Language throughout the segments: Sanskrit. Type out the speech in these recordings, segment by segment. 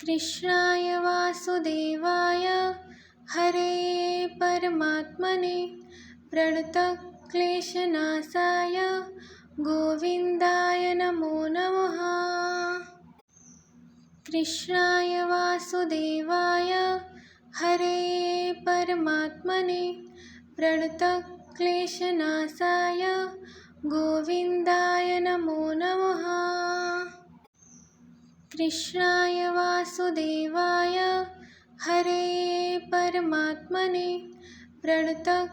कृष्णाय वासुदेवाय हरे परमात्मने प्रणतक्लेशनाशाय गोविन्दाय नमो नमः। कृष्णाय वासुदेवाय हरे परमात्मने प्रणतक्लेशनाशाय गोविन्दाय नमो नमः। कृष्णाय वासुदेवाय हरे परमात्मने प्रणतक्लेशनाशाय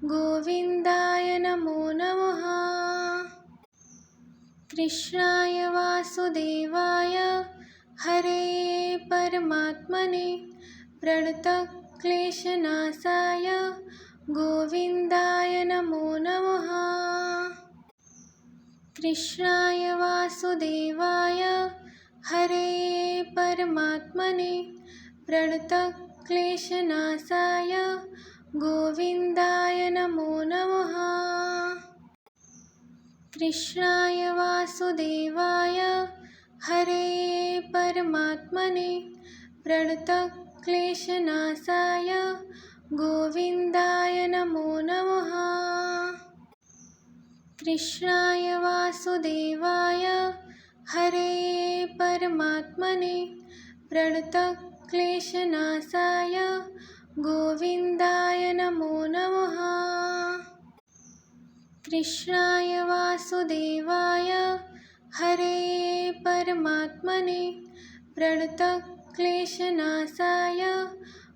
गोविन्दाय नमो नमः। कृष्णाय वासुदेवाय हरे परमात्मने प्रणतक्लेशनाशाय गोविन्दाय नमो नमः। कृष्णाय वासुदेवाय हरे परमात्मने प्रणतक्लेशनाशाय गोविन्दाय नमो नमः। कृष्णाय वासुदेवाय हरे परमात्मने प्रणतक्लेशनाशाय गोविन्दाय नमो नमः। कृष्णाय वासुदेवाय हरे परमात्मने प्रणतक्लेशनाशाय गोविन्दाय नमो नमः। कृष्णाय वासुदेवाय हरे परमात्मने प्रणतक्लेशनाशाय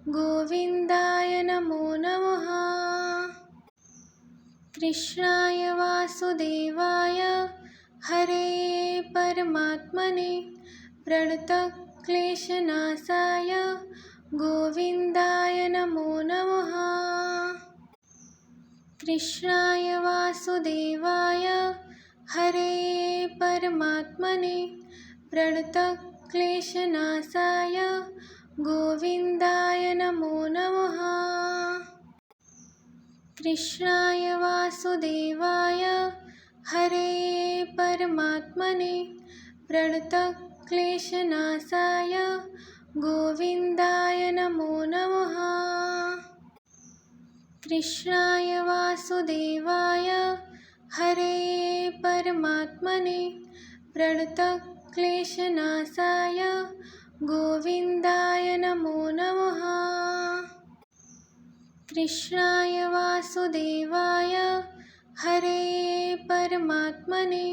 गोविन्दाय नमो नमः। कृष्णाय वासुदेवाय हरे परमात्मने प्रणतक्लेशनाशाय गोविन्दाय नमो नमः। कृष्णाय वासुदेवाय हरे परमात्मने प्रणतक्लेशनाशाय गोविन्दाय नमो नमः। कृष्णाय वासुदेवाय हरे परमात्मने प्रणतक्लेशनाशाय गोविन्दाय नमो नमः। कृष्णाय वासुदेवाय हरे परमात्मने प्रणतक्लेशनाशाय गोविन्दाय नमो नमः। कृष्णाय वासुदेवाय हरे परमात्मने